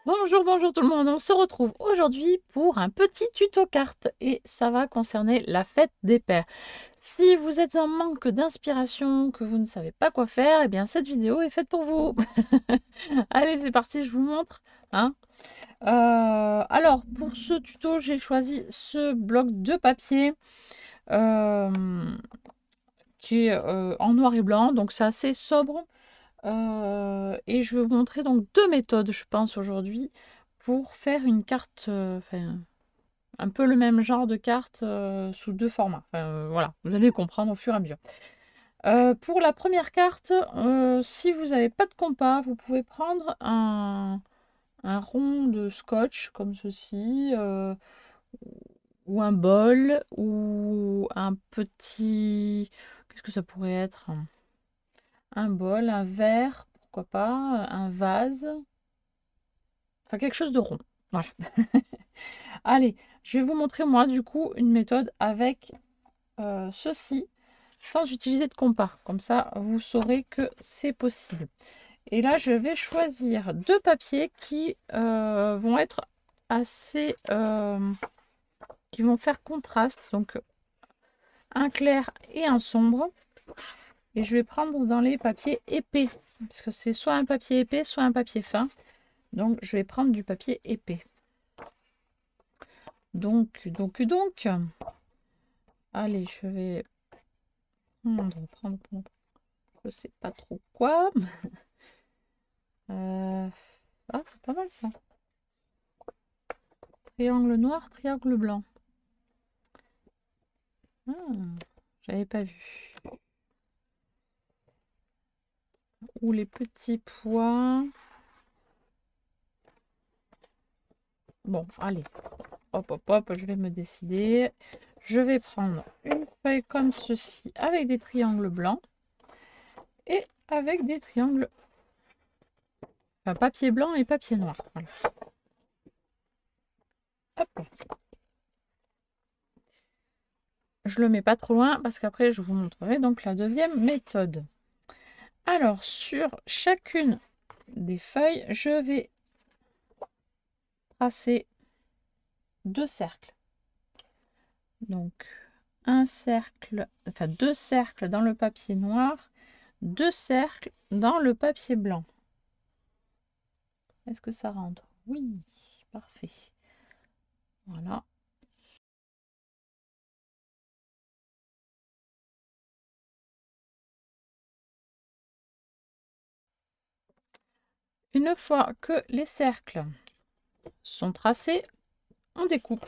Bonjour, bonjour tout le monde, on se retrouve aujourd'hui pour un petit tuto carte et ça va concerner la fête des pères. Si vous êtes en manque d'inspiration, que vous ne savez pas quoi faire, eh bien cette vidéo est faite pour vous. Allez, c'est parti, je vous montre. Hein. Alors, pour ce tuto, j'ai choisi ce bloc de papier euh, qui est en noir et blanc, donc c'est assez sobre. Et je vais vous montrer donc deux méthodes, je pense, aujourd'hui pour faire une carte, enfin, un peu le même genre de carte sous deux formats. Enfin, voilà, vous allez comprendre au fur et à mesure. Pour la première carte, si vous n'avez pas de compas, vous pouvez prendre un rond de scotch comme ceci, ou un bol, ou un petit... Qu'est-ce que ça pourrait être? Un bol, un verre, pourquoi pas, un vase, enfin quelque chose de rond. Voilà. Allez, je vais vous montrer moi du coup une méthode avec ceci sans utiliser de compas. Comme ça, vous saurez que c'est possible. Et là, je vais choisir deux papiers qui vont être assez... qui vont faire contraste. Donc, un clair et un sombre. Et je vais prendre dans les papiers épais. Parce que c'est soit un papier épais, soit un papier fin. Donc, je vais prendre du papier épais. Donc. Allez, je vais prendre je sais pas trop quoi. Ah, c'est pas mal ça. Triangle noir, triangle blanc. Ah, j'avais pas vu. Ou les petits pois. Bon, allez. Hop, hop, hop, je vais me décider. Je vais prendre une feuille comme ceci avec des triangles blancs et avec des triangles, enfin, papier blanc et papier noir. Voilà. Hop. Je le mets pas trop loin parce qu'après je vous montrerai donc la deuxième méthode. Alors sur chacune des feuilles, je vais tracer deux cercles. Donc un cercle, enfin deux cercles dans le papier noir, deux cercles dans le papier blanc. Est-ce que ça rentre? Oui, parfait. Voilà. Une fois que les cercles sont tracés, on découpe.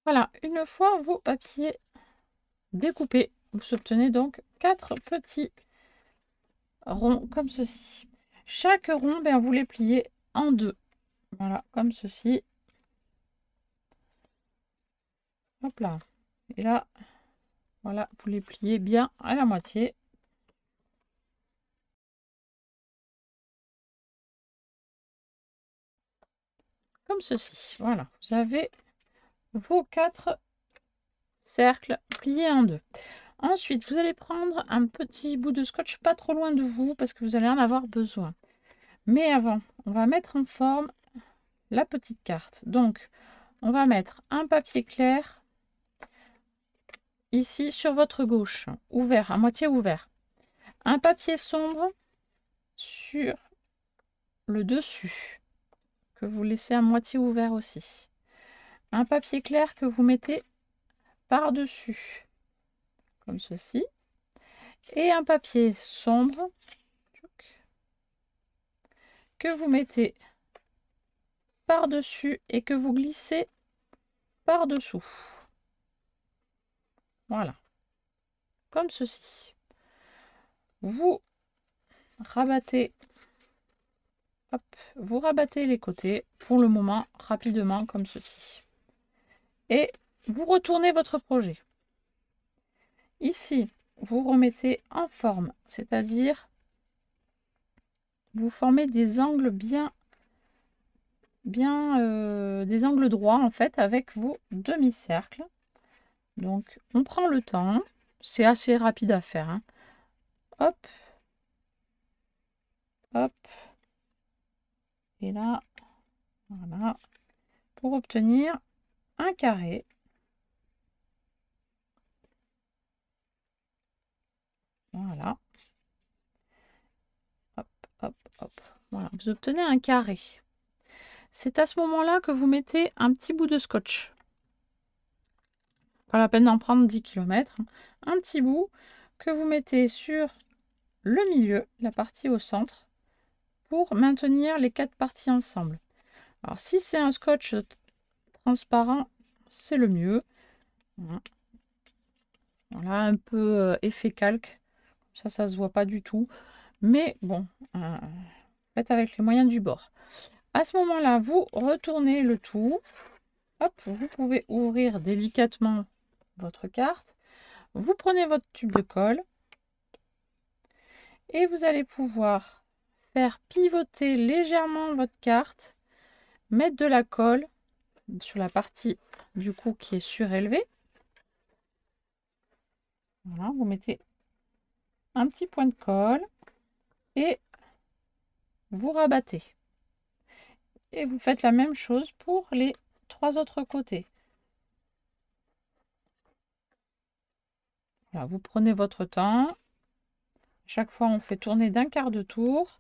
Voilà, une fois vos papiers découpés, vous obtenez donc 4 petits ronds comme ceci. Chaque rond, ben, vous les pliez en deux. Voilà, comme ceci. Hop là. Et là, voilà, vous les pliez bien à la moitié. Comme ceci. Voilà, vous avez vos 4 cercles pliés en deux. Ensuite, vous allez prendre un petit bout de scotch pas trop loin de vous parce que vous allez en avoir besoin. Mais avant, on va mettre en forme la petite carte. Donc, on va mettre un papier clair ici sur votre gauche, ouvert, à moitié ouvert. Un papier sombre sur le dessus, que vous laissez à moitié ouvert aussi. Un papier clair que vous mettez par-dessus, comme ceci. Et un papier sombre que vous mettez par-dessus et que vous glissez par-dessous. Voilà, comme ceci. Vous rabattez, hop, vous rabattez les côtés pour le moment rapidement comme ceci. Et vous retournez votre projet. Ici, vous remettez en forme, c'est-à-dire vous formez des angles des angles droits en fait avec vos demi-cercles. Donc on prend le temps, c'est assez rapide à faire, hein. Hop, hop, et là, voilà, pour obtenir un carré. Voilà. Hop, hop, hop. Voilà, vous obtenez un carré. C'est à ce moment-là que vous mettez un petit bout de scotch. Pas la peine d'en prendre 10 km. Un petit bout que vous mettez sur le milieu, la partie au centre, pour maintenir les 4 parties ensemble. Alors si c'est un scotch transparent, c'est le mieux. Voilà, un peu effet calque. Ça se voit pas du tout. Mais bon, faites avec les moyens du bord. À ce moment-là, vous retournez le tout. Hop, vous pouvez ouvrir délicatement votre carte. Vous prenez votre tube de colle et vous allez pouvoir faire pivoter légèrement votre carte, mettre de la colle sur la partie du coup qui est surélevée. Voilà, vous mettez un petit point de colle et vous rabattez. Et vous faites la même chose pour les 3 autres côtés. Voilà, vous prenez votre temps. Chaque fois, on fait tourner d'un quart de tour.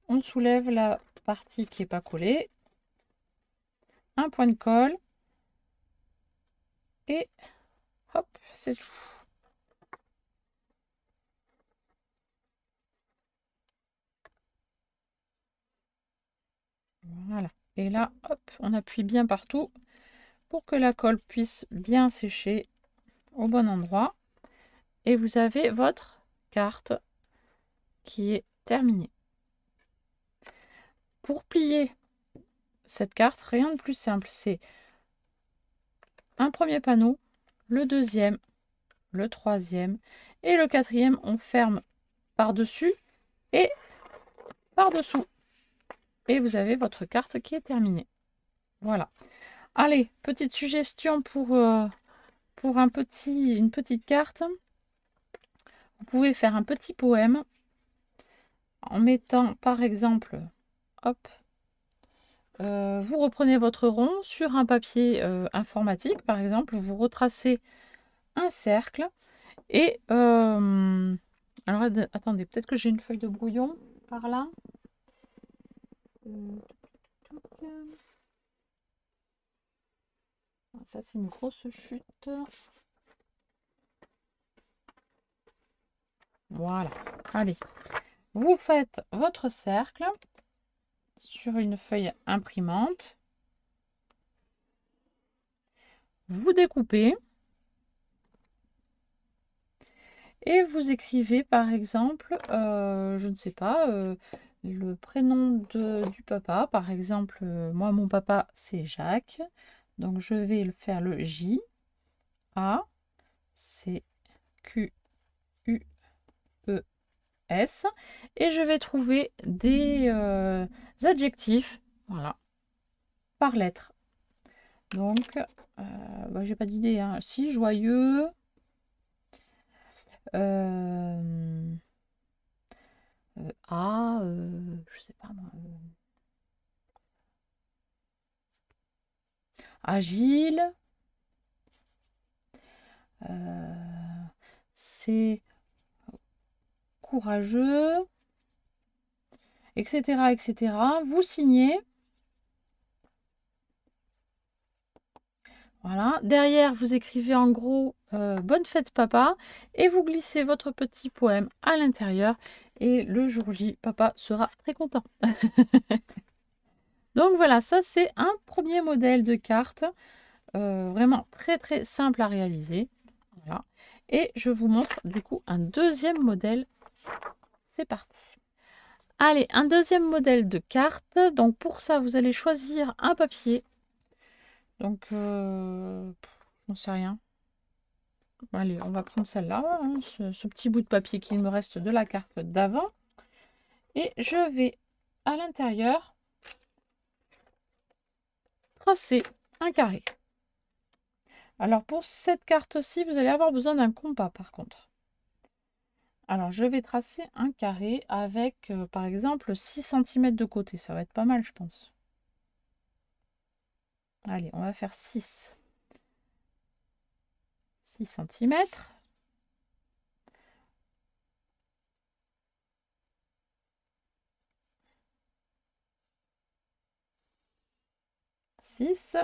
On soulève la partie qui n'est pas collée. Un point de colle. Et hop, c'est tout. Voilà. Et là, hop, on appuie bien partout pour que la colle puisse bien sécher au bon endroit. Et vous avez votre carte qui est terminée. Pour plier cette carte, rien de plus simple. C'est un premier panneau, le deuxième, le troisième et le quatrième. On ferme par-dessus et par-dessous. Et vous avez votre carte qui est terminée. Voilà. Allez, petite suggestion pour une petite carte. Vous pouvez faire un petit poème en mettant par exemple, hop, vous reprenez votre rond sur un papier informatique par exemple, vous retracez un cercle et alors attendez, peut-être que j'ai une feuille de brouillon par là. Ça c'est une grosse chute. Voilà, allez. Vous faites votre cercle sur une feuille imprimante. Vous découpez. Et vous écrivez par exemple, je ne sais pas, le prénom du papa. Par exemple, moi mon papa c'est Jacques. Donc je vais le faire le J, A, C, Q, U, E, S. Et je vais trouver des adjectifs, voilà, par lettre. Donc, j'ai pas d'idée, hein. Si, joyeux. Je sais pas moi. Agile. C'est courageux. Etc. etc. Vous signez. Voilà. Derrière, vous écrivez en gros bonne fête papa et vous glissez votre petit poème à l'intérieur et le jour J, papa sera très content. Donc voilà, ça c'est un premier modèle de carte vraiment très très simple à réaliser. Voilà. Et je vous montre du coup un deuxième modèle. C'est parti. Allez, un deuxième modèle de carte. Donc pour ça, vous allez choisir un papier. Donc, j'en sais rien. Allez, on va prendre celle-là, hein, ce petit bout de papier qu'il me reste de la carte d'avant. Et je vais à l'intérieur tracer un carré. Alors pour cette carte-ci, vous allez avoir besoin d'un compas par contre. Alors je vais tracer un carré avec par exemple 6 cm de côté. Ça va être pas mal je pense. Allez, on va faire 6 cm. Six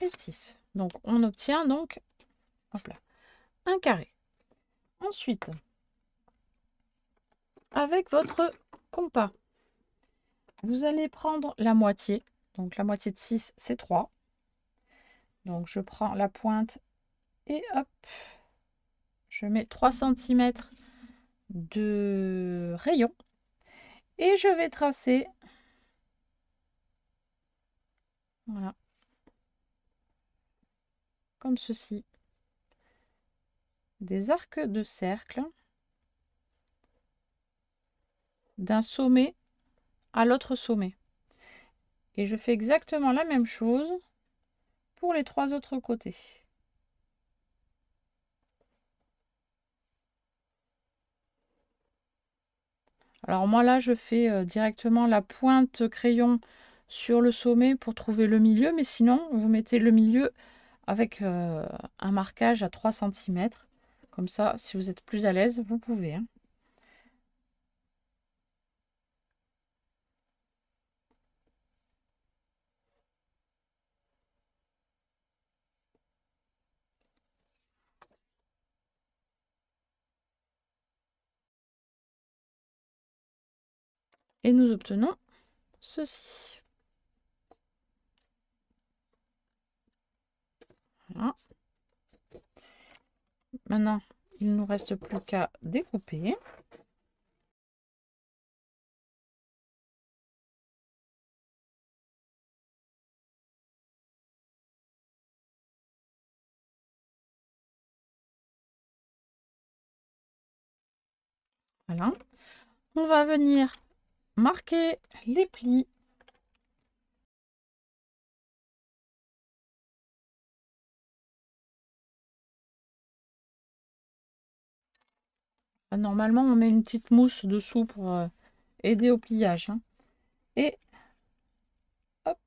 et 6. Donc on obtient donc hop là, un carré. Ensuite, avec votre compas, vous allez prendre la moitié. Donc la moitié de 6, c'est 3. Donc je prends la pointe et hop, je mets 3 cm de rayon. Et je vais tracer, voilà, comme ceci, des arcs de cercle d'un sommet à l'autre sommet. Et je fais exactement la même chose pour les 3 autres côtés. Alors moi là, je fais directement la pointe crayon sur le sommet pour trouver le milieu. Mais sinon, vous mettez le milieu avec un marquage à 3 cm. Comme ça, si vous êtes plus à l'aise, vous pouvez. Hein. Et nous obtenons ceci. Voilà. Maintenant, il ne nous reste plus qu'à découper. Voilà. On va venir marquer les plis. Normalement, on met une petite mousse dessous pour aider au pliage. Hein. Et hop,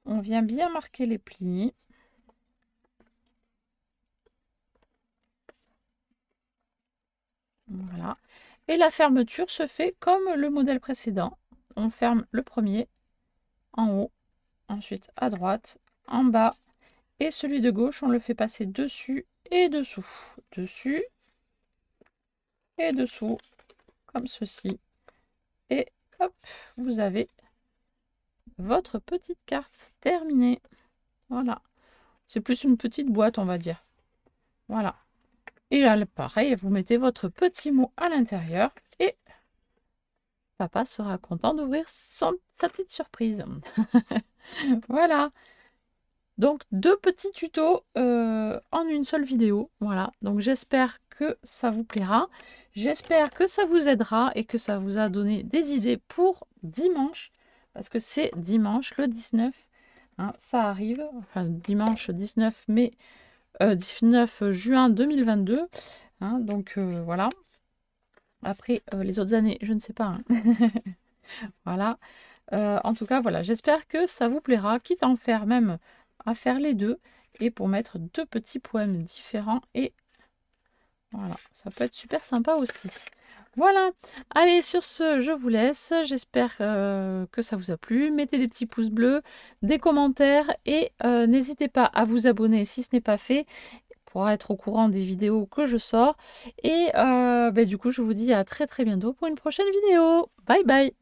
on vient bien marquer les plis. Voilà. Et la fermeture se fait comme le modèle précédent. On ferme le premier en haut, ensuite à droite, en bas. Et celui de gauche, on le fait passer dessus et dessous. Dessus et dessous, comme ceci. Et hop, vous avez votre petite carte terminée. Voilà. C'est plus une petite boîte, on va dire. Voilà. Et là, pareil, vous mettez votre petit mot à l'intérieur et papa sera content d'ouvrir sa petite surprise. Voilà. Donc, 2 petits tutos en une seule vidéo. Voilà. Donc, j'espère que ça vous plaira. J'espère que ça vous aidera et que ça vous a donné des idées pour dimanche. Parce que c'est dimanche, le 19. Hein, ça arrive. Enfin, dimanche 19 mai. 19 juin 2022. Hein, donc voilà. Après, les autres années, je ne sais pas. Hein. Voilà. En tout cas, voilà. J'espère que ça vous plaira. Quitte à en faire même à faire les deux. Et pour mettre 2 petits poèmes différents. Et voilà. Ça peut être super sympa aussi. Voilà. Allez, sur ce, je vous laisse. J'espère que ça vous a plu. Mettez des petits pouces bleus, des commentaires. Et n'hésitez pas à vous abonner si ce n'est pas fait. Pour être au courant des vidéos que je sors. Et du coup, je vous dis à très très bientôt pour une prochaine vidéo. Bye bye!